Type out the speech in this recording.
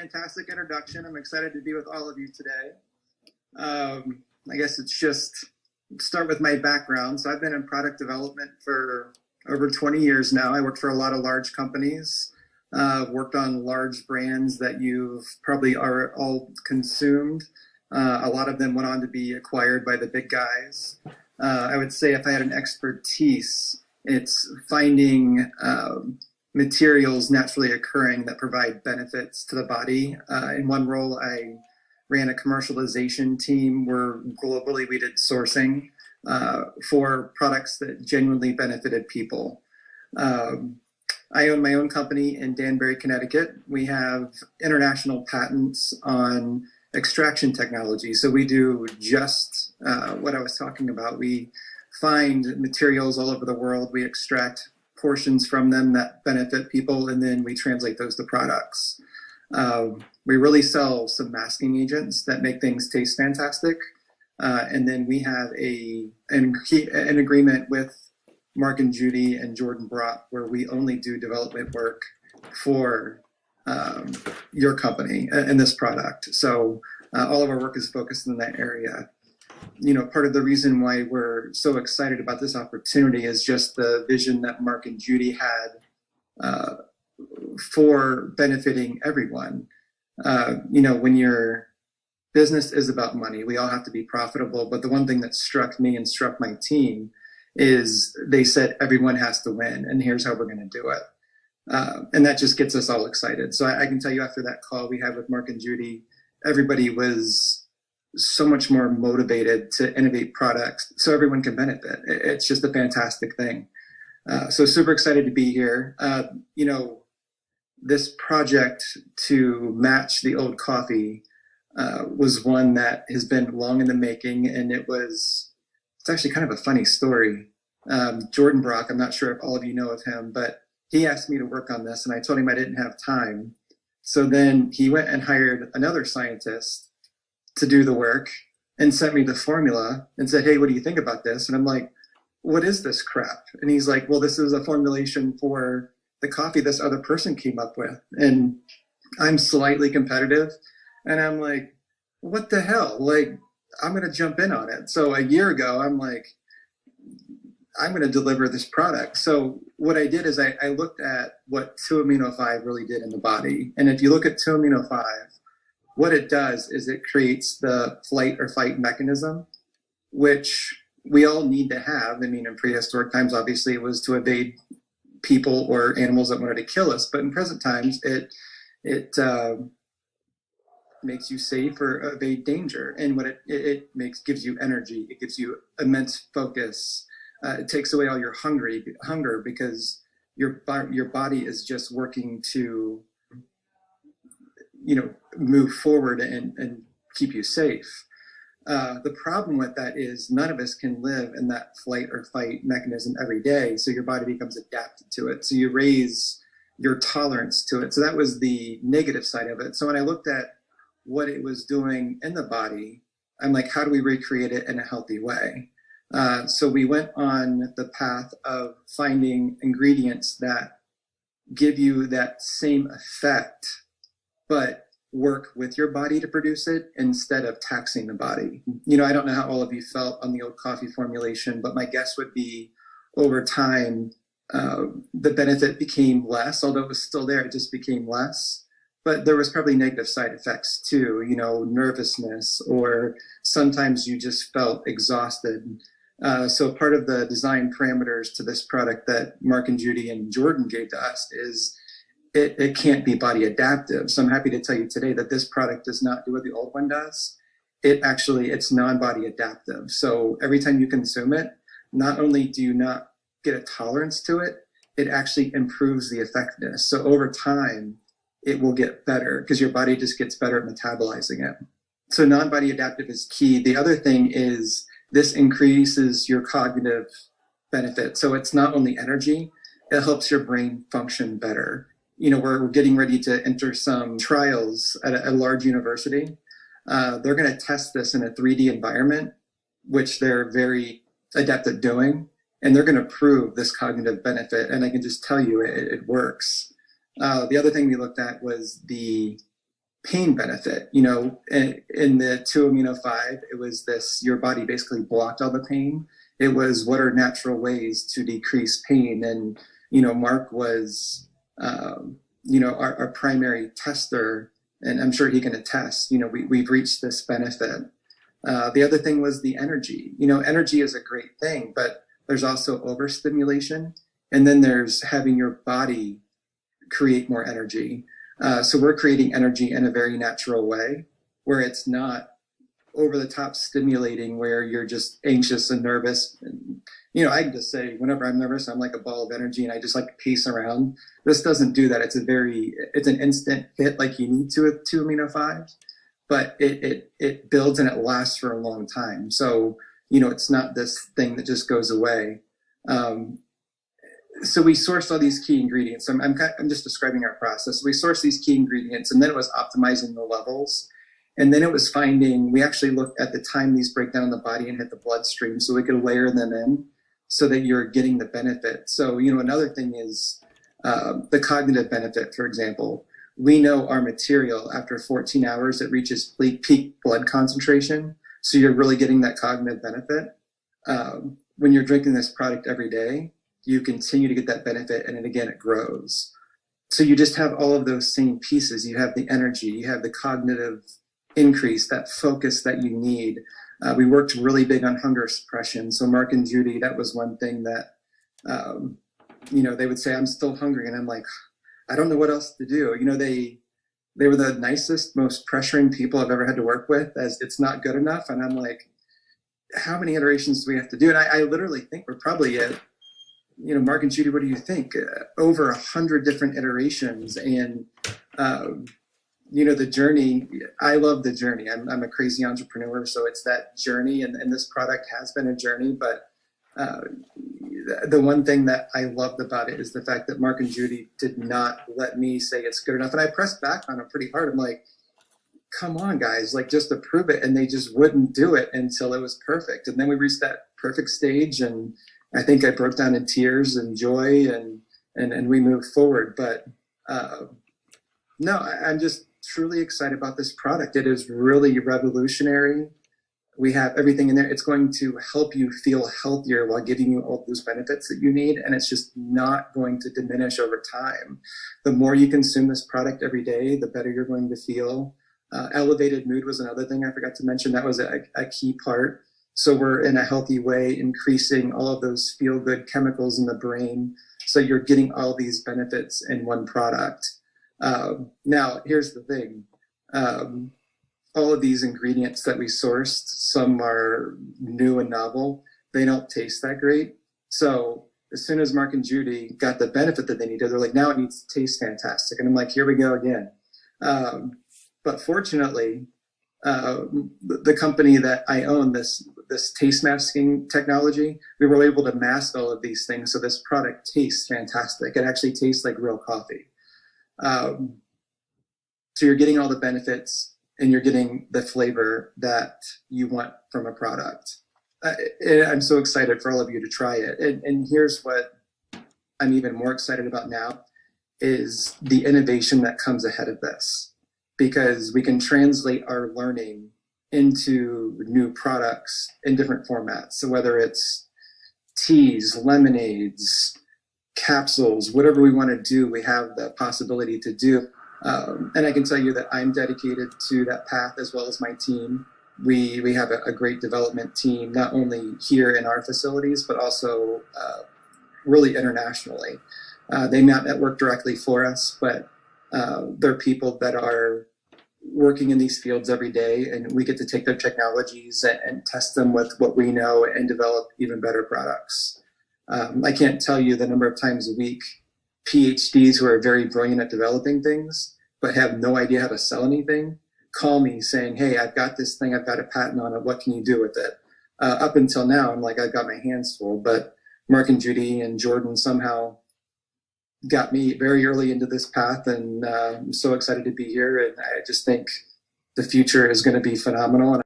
Fantastic introduction. I'm excited to be with all of you today. I guess it's just start with my background. So I've been in product development for over 20 years now. I worked for a lot of large companies, worked on large brands that you've probably are all consumed. A lot of them went on to be acquired by the big guys. I would say if I had an expertise, it's finding materials naturally occurring that provide benefits to the body. In one role, I ran a commercialization team where globally we did sourcing for products that genuinely benefited people. I own my own company in Danbury, Connecticut. We have international patents on extraction technology. So we do just what I was talking about. We find materials all over the world. We extract portions from them that benefit people, and then we translate those to products. We really sell some masking agents that make things taste fantastic. And then we have an agreement with Mark and Judy and Jordan Brock, where we only do development work for your company and this product. So all of our work is focused in that area. You know, part of the reason why we're so excited about this opportunity is just the vision that Mark and Judy had for benefiting everyone. You know, when your business is about money, we all have to be profitable. But the one thing that struck me and struck my team is they said everyone has to win, and here's how we're going to do it. And that just gets us all excited. So I can tell you after that call we had with Mark and Judy, everybody was so much more motivated to innovate products so everyone can benefit. It's just a fantastic thing. So super excited to be here. You know, this project to match the old coffee was one that has been long in the making, and it's actually kind of a funny story. Jordan Brock, I'm not sure if all of you know of him, but he asked me to work on this, and I told him I didn't have time. So then he went and hired another scientist to do the work and sent me the formula and said, hey, what do you think about this? And I'm like, what is this crap? And he's like, well, this is a formulation for the coffee this other person came up with. And I'm slightly competitive. And I'm like, what the hell? Like, I'm going to jump in on it. So a year ago, I'm like, I'm going to deliver this product. So what I did is I looked at what 2-amino-5 really did in the body. And if you look at 2-amino-5, what it does is it creates the flight or fight mechanism, which we all need to have. I mean, in prehistoric times, obviously, it was to evade people or animals that wanted to kill us. But in present times, it makes you safe or evade danger. And what it gives you energy. It gives you immense focus. It takes away all your hunger because your body is just working to, you know, move forward and keep you safe. The problem with that is none of us can live in that flight or fight mechanism every day. So your body becomes adapted to it. So you raise your tolerance to it. So that was the negative side of it. So when I looked at what it was doing in the body, I'm like, how do we recreate it in a healthy way? So we went on the path of finding ingredients that give you that same effect, but work with your body to produce it instead of taxing the body. You know, I don't know how all of you felt on the old coffee formulation, but my guess would be over time, the benefit became less, although it was still there, it just became less. But there was probably negative side effects too, you know, nervousness, or sometimes you just felt exhausted. So part of the design parameters to this product that Mark and Judy and Jordan gave to us is it can't be body adaptive. So I'm happy to tell you today that this product does not do what the old one does. It's non-body adaptive. So every time you consume it, not only do you not get a tolerance to it, it actually improves the effectiveness. So over time, it will get better because your body just gets better at metabolizing it. So non-body adaptive is key. The other thing is this increases your cognitive benefit. So it's not only energy, it helps your brain function better. You know, we're getting ready to enter some trials at a large university. They're going to test this in a 3D environment, which they're very adept at doing, and they're going to prove this cognitive benefit. And I can just tell you it works. The other thing we looked at was the pain benefit. In the 2-amino-5, it was this, your body basically blocked all the pain. It was, what are natural ways to decrease pain? And, Mark was, our primary tester, and I'm sure he can attest, we've reached this benefit. The other thing was the energy. Energy is a great thing, but there's also overstimulation. And then there's having your body create more energy. So we're creating energy in a very natural way, where it's not over the top stimulating, where you're just anxious and nervous. And, I can just say, whenever I'm nervous, I'm like a ball of energy and I just like to pace around. This doesn't do that. It's an instant hit like you need to with 2-amino-5s, but it builds and it lasts for a long time. So, it's not this thing that just goes away. So we sourced all these key ingredients. I'm just describing our process. We sourced these key ingredients, and then it was optimizing the levels. And then it was we actually looked at the time these break down in the body and hit the bloodstream, so we could layer them in so that you're getting the benefit. So, another thing is the cognitive benefit, for example. We know our material, after 14 hours, it reaches peak blood concentration. So you're really getting that cognitive benefit. When you're drinking this product every day, you continue to get that benefit, and then again, it grows. So you just have all of those same pieces. You have the energy, you have the cognitive increase, that focus that you need. We worked really big on hunger suppression. So Mark and Judy, that was one thing that, they would say, I'm still hungry. And I'm like, I don't know what else to do. They were the nicest, most pressuring people I've ever had to work with, as it's not good enough. And I'm like, how many iterations do we have to do? And I literally think we're probably at, Mark and Judy, what do you think? Over 100 different iterations. And, the journey, I love the journey. I'm a crazy entrepreneur, so it's that journey. And this product has been a journey. But the one thing that I loved about it is the fact that Mark and Judy did not let me say it's good enough. And I pressed back on them pretty hard. I'm like, come on, guys, like, just approve it. And they just wouldn't do it until it was perfect. And then we reached that perfect stage, and I think I broke down in tears and joy, and we moved forward. But no, I'm just truly excited about this product. It is really revolutionary. We have everything in there. It's going to help you feel healthier while giving you all those benefits that you need. And it's just not going to diminish over time. The more you consume this product every day, the better you're going to feel. Elevated mood was another thing I forgot to mention. That was a key part. So we're, in a healthy way, increasing all of those feel-good chemicals in the brain. So you're getting all these benefits in one product. Now, here's the thing. All of these ingredients that we sourced, some are new and novel. They don't taste that great. So as soon as Mark and Judy got the benefit that they needed, they're like, now it needs to taste fantastic. And I'm like, here we go again. But fortunately, the company that I own, this taste masking technology, we were able to mask all of these things. So this product tastes fantastic. It actually tastes like real coffee. So you're getting all the benefits, and you're getting the flavor that you want from a product. I'm so excited for all of you to try it. And here's what I'm even more excited about now is the innovation that comes ahead of this, because we can translate our learning into new products in different formats. So whether it's teas, lemonades, capsules, whatever we want to do, we have the possibility to do. And I can tell you that I'm dedicated to that path, as well as my team. We have a great development team, not only here in our facilities, but also really internationally. They not network directly for us, but they're people that are working in these fields every day, and we get to take their technologies and test them with what we know and develop even better products. I can't tell you the number of times a week PhDs who are very brilliant at developing things but have no idea how to sell anything call me saying, hey, I've got this thing, I've got a patent on it, what can you do with it? Up until now, I'm like, I've got my hands full, but Mark and Judy and Jordan somehow got me very early into this path, and I'm so excited to be here, and I just think the future is going to be phenomenal.